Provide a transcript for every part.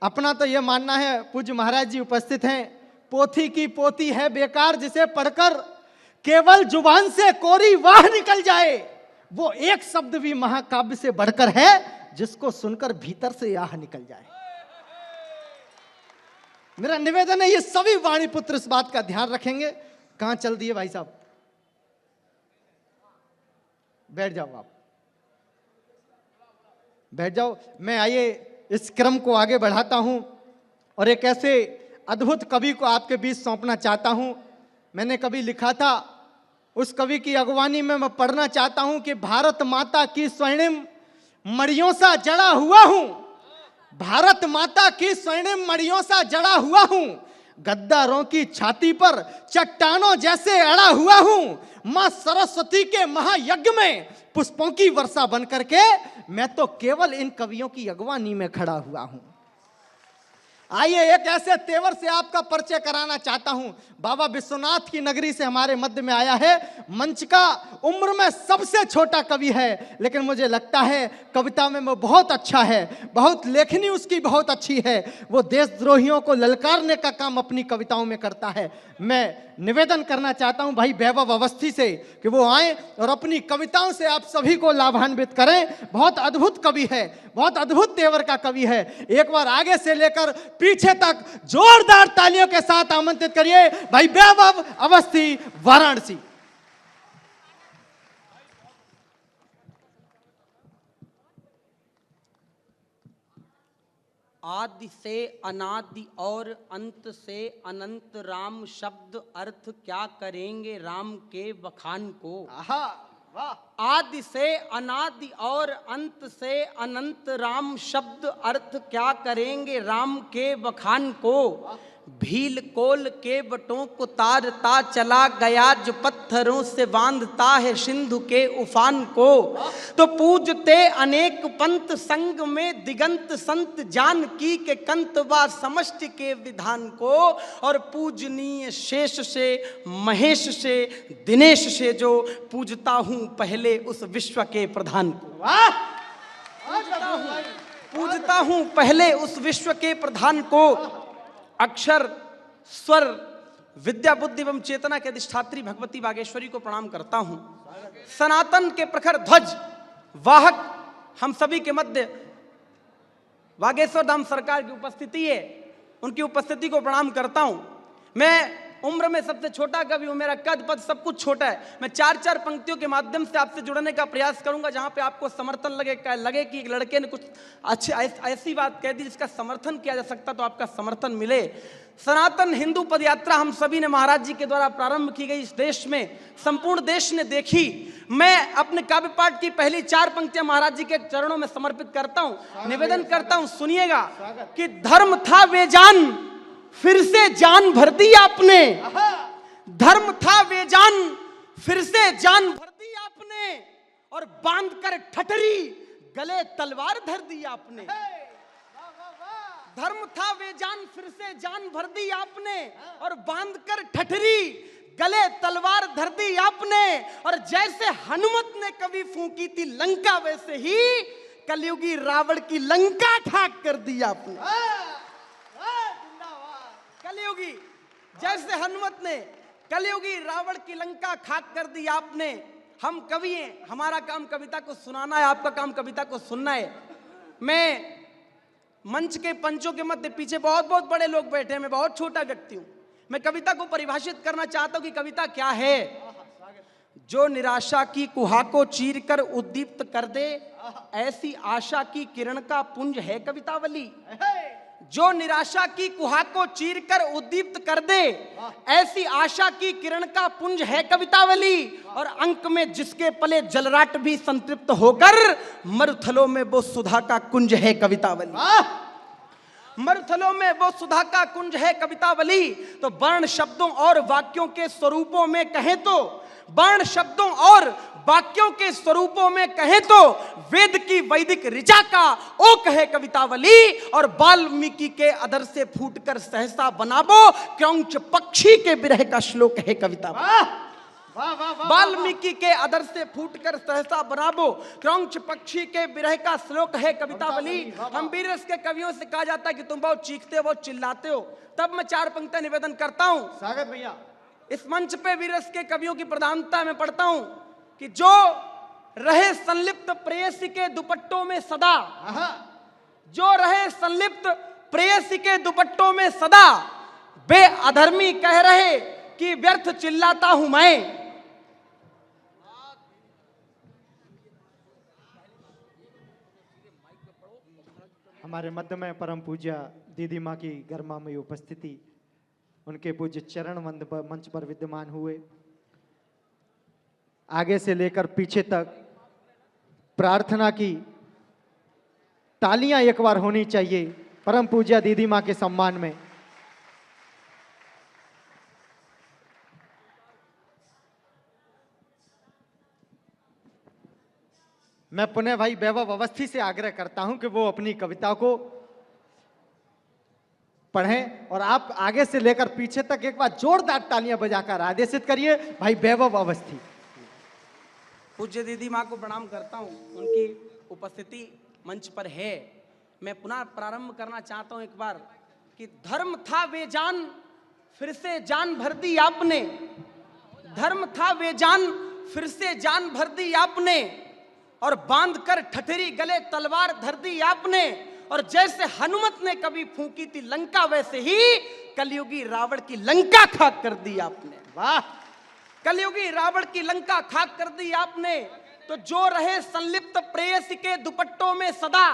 अपना तो ये मानना है, पूज्य महाराज जी उपस्थित हैं, पोथी की पोथी है बेकार, जिसे पढ़कर केवल जुबान से कोरी वाह निकल जाए, वो एक शब्द भी महाकाव्य से बढ़कर है, जिसको सुनकर भीतर से आह निकल जाए। मेरा निवेदन है, ये सभी वाणी पुत्र इस बात का ध्यान रखेंगे। कहां चल दिए भाई साहब? बैठ जाओ, आप बैठ जाओ। मैं आइए इस क्रम को आगे बढ़ाता हूं और एक ऐसे अद्भुत कवि को आपके बीच सौंपना चाहता हूं। मैंने कभी लिखा था, उस कवि की अगवानी में मैं पढ़ना चाहता हूं कि भारत माता की स्वर्णिम मड़ियों सा जड़ा हुआ हूं, भारत माता की स्वर्णिम मड़ियों सा जड़ा हुआ हूं, गद्दारों की छाती पर चट्टानों जैसे अड़ा हुआ हूं, मां सरस्वती के महायज्ञ में पुष्पों की वर्षा बन करके मैं तो केवल इन कवियों की अगवानी में खड़ा हुआ हूं। आइए एक ऐसे तेवर से आपका परिचय कराना चाहता हूं। बाबा विश्वनाथ की नगरी से हमारे मध्य में आया है। मंच का उम्र में सबसे छोटा कवि है, लेकिन मुझे लगता है कविता में वो बहुत अच्छा है, बहुत लेखनी उसकी बहुत अच्छी है। वो देशद्रोहियों को ललकारने का काम अपनी कविताओं में करता है। मैं निवेदन करना चाहता हूं भाई वैभव अवस्थी से कि वो आए और अपनी कविताओं से आप सभी को लाभान्वित करें। बहुत अद्भुत कवि है, बहुत अद्भुत तेवर का कवि है। एक बार आगे से लेकर पीछे तक जोरदार तालियों के साथ आमंत्रित करिए भाई वैभव अवस्थी, वाराणसी। आदि से अनादि और अंत से अनंत राम शब्द अर्थ क्या करेंगे राम के बखान को। आहा, वाह। आदि से अनादि और अंत से अनंत राम शब्द अर्थ क्या करेंगे राम के बखान को। भील कोल के बटों को तारता चला गया जो पत्थरों से बांधता है सिंधु के उफान को। तो पूजते अनेक पंथ संग में दिगंत संत जानकी के कंतवा समष्टि के विधान को। और पूजनीय शेष से महेश से दिनेश से जो पूजता हूं पहले उस विश्व के प्रधान को। पूजता हूं पहले उस विश्व के प्रधान को। अक्षर स्वर विद्या बुद्धि एवं चेतना के अधिष्ठात्री भगवती बागेश्वरी को प्रणाम करता हूं। सनातन के प्रखर ध्वज वाहक हम सभी के मध्य बागेश्वर धाम सरकार की उपस्थिति है, उनकी उपस्थिति को प्रणाम करता हूं। मैं उम्र में सबसे छोटा कवि हूं, मेरा कद पद सब कुछ छोटा है। मैं चार चार पंक्तियों के माध्यम से आपसे जुड़ने का प्रयास करूंगा, जहां पे आपको समर्थन लगे कि एक लड़के ने कुछ अच्छी ऐसी बात कह दी जिसका समर्थन किया जा सकता, तो आपका समर्थन मिले। सनातन हिंदू पदयात्रा हम सभी ने महाराज जी के द्वारा प्रारंभ की गई, इस देश में संपूर्ण देश ने देखी। मैं अपने काव्य पाठ की पहली चार पंक्तियां महाराज जी के चरणों में समर्पित करता हूं, निवेदन करता हूं, सुनिएगा कि धर्म था बेजान फिर से जान भर दी आपने। धर्म था बेजान फिर से जान भर दी आपने, और बांध कर ठठरी गले तलवार धर दी आपने। धर्म था बेजान फिर से जान भर दी आपने, और बांध कर ठठरी गले तलवार धर दी आपने। और जैसे हनुमत ने कभी फूंकी थी लंका, वैसे ही कलयुगी रावण की लंका खाक कर दी आपने। कलयुगी जैसे हनुमत ने कलयुगी रावण की लंका खाक कर दी आपने। हम कवि हैं, हमारा काम कविता को सुनाना है, आपका काम कविता को सुनना है। मैं मंच के पंचों के मध्य पीछे बहुत बहुत बड़े लोग बैठे हैं, मैं बहुत छोटा व्यक्ति हूं। मैं कविता को परिभाषित करना चाहता हूं कि कविता क्या है। जो निराशा की कुहा को चीर कर उद्दीप्त कर दे, ऐसी आशा की किरण का पुंज है कवितावली। जो निराशा की कुहा को चीर कर उद्दीप्त कर दे, ऐसी आशा की किरण का पुंज है कवितावली। और अंक में जिसके पले जलराट भी संतृप्त होकर, मरुथलों में वो सुधा का कुंज है कवितावली। मरुथलों में वो सुधा का कुंज है कवितावली। तो वर्ण शब्दों और वाक्यों के स्वरूपों में कहें तो, वर्ण शब्दों और वाक्यों के स्वरूपों में कहें तो वेद की वैदिक ऋचा का ओक है कवितावली। और वाल्मीकि के अधर से फूटकर सहसा बनाबो क्रौंच पक्षी के विरह का श्लोक है कवितावली। वाह वाह वाह वाल्मीकि के आदर्श से फूटकर सहसा बनाबो, क्रौंच पक्षी के विरह का श्लोक है कवितावली। हम वीररस के कवियों से कहा जाता है कि तुम बहुत चीखते हो, बहुत चिल्लाते हो। तब मैं 4 पंक्तियां निवेदन करता हूं। स्वागत भैया। इस मंच पे वीररस के कवियों की प्रधानता में पढ़ता हूं कि जो रहे संलिप्त प्रेयसी के दुपट्टों में सदा, जो रहे संलिप्त प्रेयसी के दुपट्टों में सदा, बे अधर्मी कह रहे कि व्यर्थ चिल्लाता हूं मैं। हमारे मध्य में परम पूज्य दीदी माँ की गर्मामयी उपस्थिति, उनके पूज्य चरण मंच पर विद्यमान हुए। आगे से लेकर पीछे तक प्रार्थना की तालियां एक बार होनी चाहिए परम पूज्य दीदी माँ के सम्मान में। मैं पुनः भाई वैभव अवस्थी से आग्रह करता हूं कि वो अपनी कविता को पढ़ें और आप आगे से लेकर पीछे तक एक बार जोरदार तालियां बजाकर आदेशित करिए भाई वैभव अवस्थी। पूज्य दीदी माँ को प्रणाम करता हूँ, उनकी उपस्थिति मंच पर है। मैं पुनः प्रारंभ करना चाहता हूँ एक बार कि धर्म था वे जान, फिर से जान भर दी आपने। धर्म था वे जान, फिर से जान भर दी आपने, और बांध कर ठठरी गले तलवार धर दी आपने। और जैसे हनुमत ने कभी फूंकी थी लंका, वैसे ही कलयुगी रावण की लंका खाक कर दी आपने। वाह, कलयुगी रावण की लंका खाक कर दी आपने। तो जो रहे संलिप्त प्रेयसी के दुपट्टों में सदा,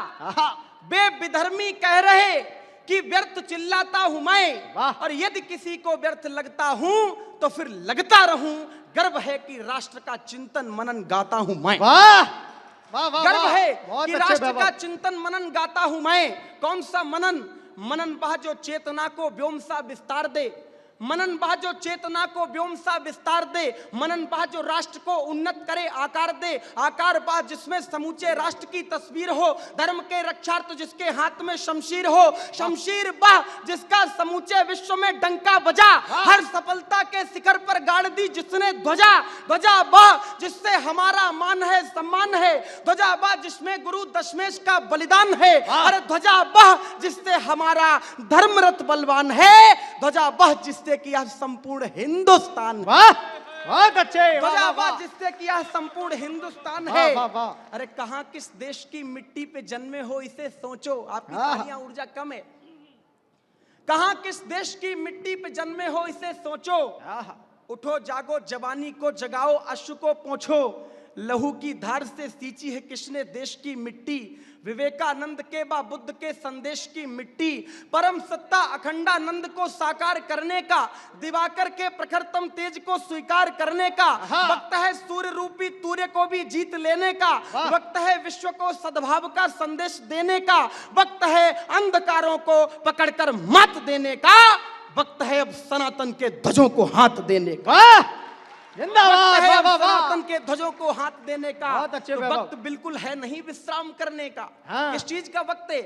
बे विधर्मी कह रहे कि व्यर्थ चिल्लाता हूं मैं। और यदि किसी को व्यर्थ लगता हूं तो फिर लगता रहूं। गर्व है कि राष्ट्र का चिंतन मनन गाता हूं मैं। वाह वाह वाह, गर्व है कि अच्छे राष्ट्र का चिंतन मनन गाता हूं मैं। कौन सा मनन? मनन वह जो चेतना को व्योम सा विस्तार दे। मनन वह जो चेतना को व्योम सा विस्तार दे। मनन वह जो राष्ट्र को उन्नत करे, आकार दे। आकार वह जिसमें समूचे राष्ट्र की तस्वीर हो। धर्म के रक्षार्थ जिसके हाथ में शमशीर हो। शमशीर वह जिसका समूचे विश्व में डंका बजा। हर सफलता के शिखर पर गाड़ दी जिसने ध्वजा। ध्वजा वह जिससे हमारा मान है, सम्मान है। ध्वजा वह जिसमें गुरु दशमेश का बलिदान है। अरे ध्वजा वह जिससे हमारा धर्मरथ बलवान है। ध्वजा वह जिससे किया संपूर्ण हिंदुस्तान। वाह, बहुत अच्छे। ध्वजा वह जिससे किया संपूर्ण हिंदुस्तान है। अरे कहां किस देश की मिट्टी पे जन्मे हो इसे सोचो। आपकी तालियां ऊर्जा कम है। कहां किस देश की मिट्टी पे जन्मे हो इसे सोचो। उठो जागो जवानी को जगाओ, अश्रु को पोंछो। लहू की धार से सींची है किसने देश की मिट्टी। विवेकानंद के बा बुद्ध के संदेश की मिट्टी। परम सत्ता अखंडानंद को साकार करने का, दिवाकर के प्रखरतम तेज को स्वीकार करने का वक्त है। सूर्य रूपी तूर्य को भी जीत लेने का वक्त है। विश्व को सद्भाव का संदेश देने का वक्त है। अंधकारों को पकड़कर मात देने का वक्त है। अब सनातन के ध्वजों को हाथ देने का सनातन के ध्वजों को हाथ देने का तो वक्त बिल्कुल है नहीं विश्राम करने का। किस चीज का वक्त है?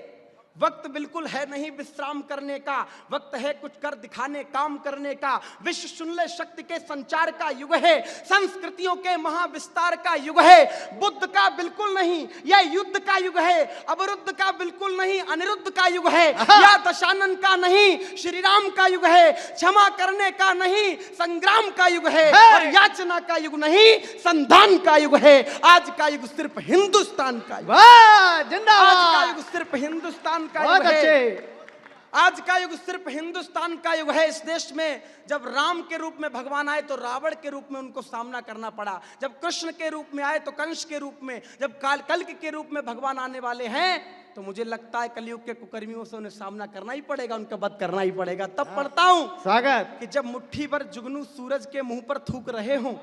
वक्त बिल्कुल है नहीं विश्राम करने का। वक्त है कुछ कर दिखाने, काम करने का। विश्व सुन ले शक्ति के संचार का युग है। संस्कृतियों के महाविस्तार का युग है। बुद्ध का बिल्कुल नहीं, यह युद्ध का युग है। अवरुद्ध का बिल्कुल नहीं, अनिरुद्ध का युग है। या दशानन का नहीं, श्री राम का युग है। क्षमा करने का नहीं, संग्राम का युग है। और याचना का युग नहीं, संधान का युग है। आज का युग सिर्फ हिंदुस्तान का युग। आज का युग सिर्फ हिंदुस्तान का युग है। आज का युग सिर्फ हिंदुस्तान का युग है। इस देश में जब राम के रूप में भगवान आए तो रावण के रूप में उनको सामना करना पड़ा। जब कृष्ण के रूप में आए तो कंस के रूप में। जब कल्कि के रूप में भगवान आने वाले हैं तो मुझे लगता है कलयुग के कुकर्मियों से उन्हें सामना करना ही पड़ेगा, उनका वध करना ही पड़ेगा। तब पढ़ता हूं स्वागत कि जब मुट्ठी भर जुगनू सूरज के मुंह पर थूक रहे हों,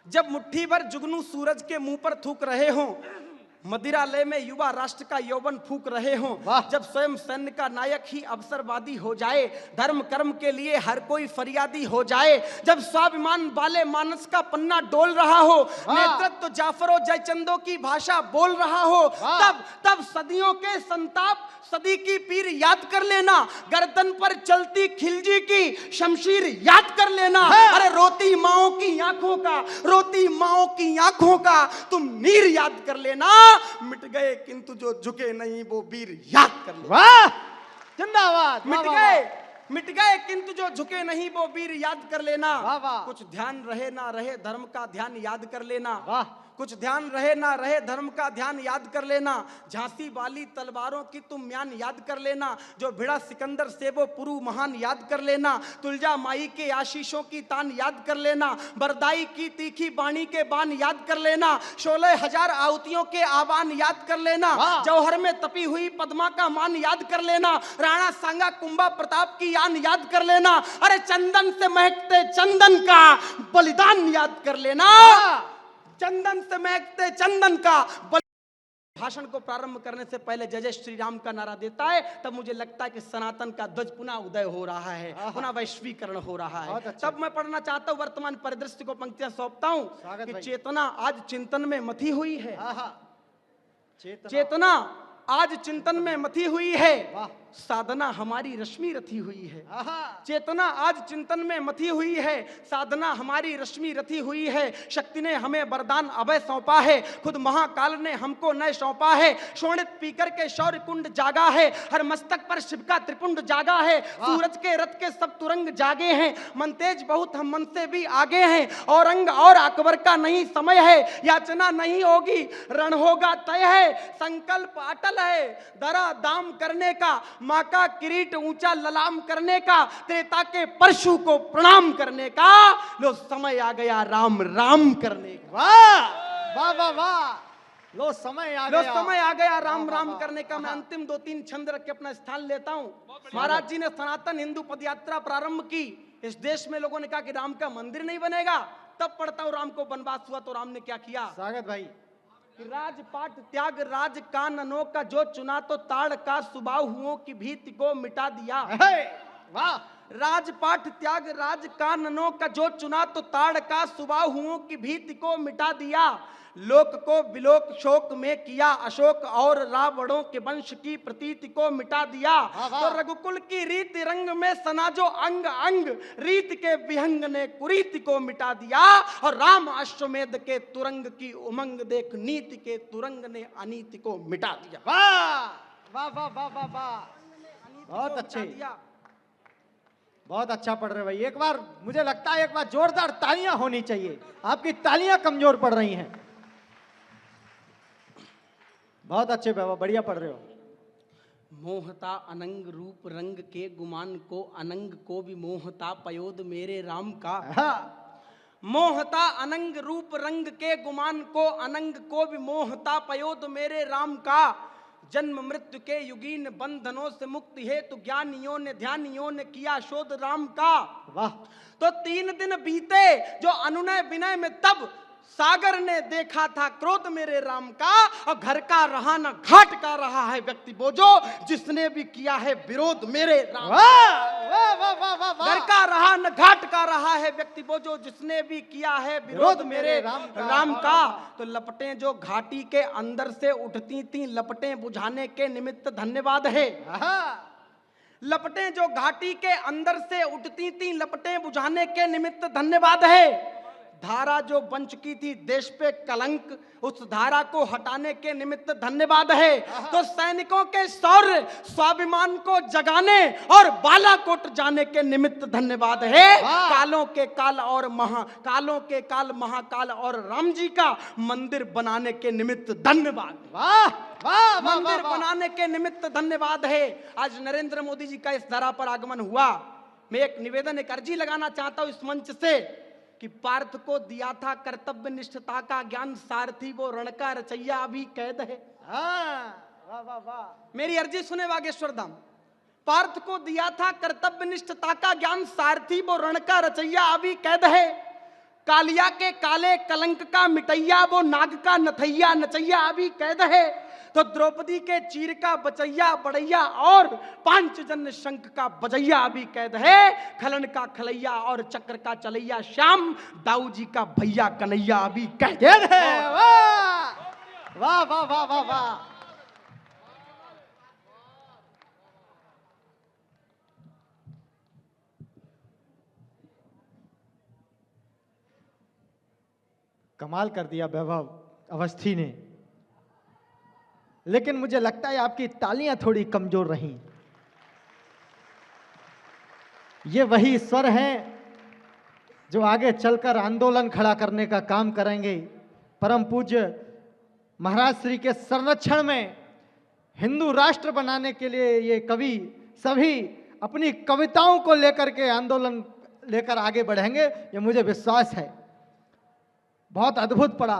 जब मुट्ठी भर जुगनू सूरज के मुंह पर थूक रहे हों, मदिरालय में युवा राष्ट्र का यौवन फूंक रहे हों, वाह। जब स्वयं सैन्य का नायक ही अवसरवादी हो जाए, धर्म कर्म के लिए हर कोई फरियादी हो जाए, जब स्वाभिमान वाले मानस का पन्ना डोल रहा हो, नेतृत्व जाफरों जयचंदों की भाषा बोल रहा हो, तब सदियों के संताप सदी की पीर याद कर लेना, गर्दन पर चलती खिलजी की शमशीर याद कर लेना। अरे रोती माओ की आंखों का, रोती माओ की आंखों का तुम नीर याद कर लेना, मिट गए किंतु जो झुके नहीं वो वीर याद कर लेना। वाह, जिंदाबाद। मिट गए किंतु जो झुके नहीं वो वीर याद कर लेना। वाह वाह। कुछ ध्यान रहे ना रहे धर्म का ध्यान याद कर लेना। वाह। कुछ ध्यान रहे ना रहे धर्म का ध्यान याद कर लेना। झांसी वाली तलवारों की तुम म्यान याद कर लेना, जो भिड़ा सिकंदर से वो पुरु महान याद कर लेना। तुलजा माई के आशीषों की तान याद कर लेना, बरदाई की तीखी बाणी के बाण याद कर लेना, 16,000 आहुतियों के आह्वान याद कर लेना, जौहर में तपी हुई पद्मा का मान याद कर लेना, राणा सांगा कुंभा प्रताप की आन याद कर लेना। अरे चंदन से महकते चंदन का बलिदान याद कर लेना, चंदन से महकते चंदन का। भाषण को प्रारंभ करने से पहले जय जय श्री राम का नारा देता है, तब मुझे लगता है कि सनातन का ध्वज पुनः उदय हो रहा है, पुनः वैश्वीकरण हो रहा है। अच्छा। तब मैं पढ़ना चाहता हूँ वर्तमान परिदृश्य को, पंक्तियां सौंपता हूँ कि चेतना आज चिंतन में मथी हुई है। चेतना आज चिंतन में मथी हुई है, साधना हमारी रश्मि रथी हुई है। चेतना आज चिंतन में मथी हुई है, साधना हमारी रश्मि रथी हुई है। शक्ति ने हमें वरदान अभय सौंपा है, खुद महाकाल ने हमको नय सौंपा है। शोणित पीकर के शौर्य कुंड जागा है, हर मस्तक पर शिव का त्रिपुंड जागा है। सूरज के रथ के सब तुरंग जागे हैं, मन तेज बहुत हम मन से भी आगे हैं। औरंग और अकबर का नहीं समय है, याचना नहीं होगी रण होगा तय है। संकल्प अटल है दरा दाम करने का, माँ का किरीट ऊंचा ललाम करने का, त्रेता के परशु को प्रणाम करने का। लो समय आ गया राम राम करने का। वाह वाह वाह वाह। लो समय आ गया राम राम करने का। मैं अंतिम 2-3 छंद रख के अपना स्थान लेता हूँ। महाराज जी ने सनातन हिंदू पदयात्रा प्रारंभ की। इस देश में लोगों ने कहा कि राम का मंदिर नहीं बनेगा। तब पढ़ता हूँ राम को वनवास हुआ तो राम ने क्या किया। स्वागत भाई। राजपाट त्याग राज काननों का, जो चुना तो ताड़ का सुबाहुओं की भीति को मिटा दिया। वाह। राजपाट त्याग राज काननों का, जो चुना तो ताड़ का सुबाहुओं की भीति को मिटा दिया। लोक को विलोक शोक में किया अशोक, और रावणों के वंश की प्रतीति को मिटा दिया। तो रघुकुल की रीति रंग में सना जो अंग अंग, रीत के विहंग ने कुरीति को मिटा दिया। और राम अश्वमेध के तुरंग की उमंग देख, नीति के तुरंग ने अनीति को मिटा दिया। वाह वाह वाह वाह वाह वाह। बहुत अच्छे, बहुत अच्छा पढ़ रहे भाई। एक बार मुझे लगता है एक बार जोरदार तालियां होनी चाहिए, आपकी तालियां कमजोर पड़ रही हैं। बहुत अच्छे बाबा, बढ़िया पढ़ रहे हो। मोहता अनंग रूप रंग के गुमान को, अनंग को भी मोहता पयोद मेरे राम का। मोहता अनंग रूप रंग के गुमान को, अनंग को भी मोहता पयोद मेरे राम का। जन्म मृत्यु के युगीन बंधनों से मुक्ति हेतु ज्ञानियों ने ध्यानियों ने किया शोध राम का। वाह। तो 3 दिन बीते जो अनुनय विनय में, तब सागर ने देखा था क्रोध मेरे राम का। और घर का रहा न घाट का रहा है व्यक्ति वो, जो जिसने भी किया है विरोध मेरे राम। घर का रहा न घाट का रहा है व्यक्ति वो, जो जिसने भी किया है विरोध मेरे राम का। तो लपटें जो घाटी के अंदर से उठती थी, लपटें बुझाने के निमित्त धन्यवाद है। लपटें जो घाटी के अंदर से उठती थी, लपटें बुझाने के निमित्त धन्यवाद है। धारा जो बन चुकी थी देश पे कलंक, उस धारा को हटाने के निमित्त धन्यवाद है। तो सैनिकों के शौर्य स्वाभिमान को जगाने और बालाकोट जाने के निमित्त धन्यवाद है। कालों के काल और कालों के काल महाकाल और राम जी का मंदिर बनाने के निमित्त धन्यवाद। वाह वाह। मंदिर बनाने के निमित्त धन्यवाद है। आज नरेंद्र मोदी जी का इस धरा पर आगमन हुआ। मैं एक निवेदन, एक अर्जी लगाना चाहता हूं इस मंच से कि पार्थ को दिया था कर्तव्य निष्ठता का ज्ञान, सारथी वो रण का रचैया अभी कैद है। वाह वाह वाह। मेरी अर्जी सुने बागेश्वर धाम। पार्थ को दिया था कर्तव्य निष्ठता का ज्ञान, सारथी वो रण का रचैया अभी कैद है। कालिया के काले कलंक का मिटैया, वो नाग का नथैया नचैया अभी कैद है। तो द्रौपदी के चीर का बचैया बढ़ैया और पांचजन्य शंख का बजैया अभी कैद है। खलन का खलैया और चक्र का चलैया श्याम, दाऊ जी का भैया कन्हैया अभी कैद है। वाह वाह वाह वाह वाह वाह। कमाल कर दिया वैभव अवस्थी ने, लेकिन मुझे लगता है आपकी तालियां थोड़ी कमजोर रहीं। ये वही स्वर हैं जो आगे चलकर आंदोलन खड़ा करने का काम करेंगे। परम पूज्य महाराज श्री के संरक्षण में हिंदू राष्ट्र बनाने के लिए ये कवि सभी अपनी कविताओं को लेकर के आंदोलन लेकर आगे बढ़ेंगे, ये मुझे विश्वास है। बहुत अद्भुत पड़ा।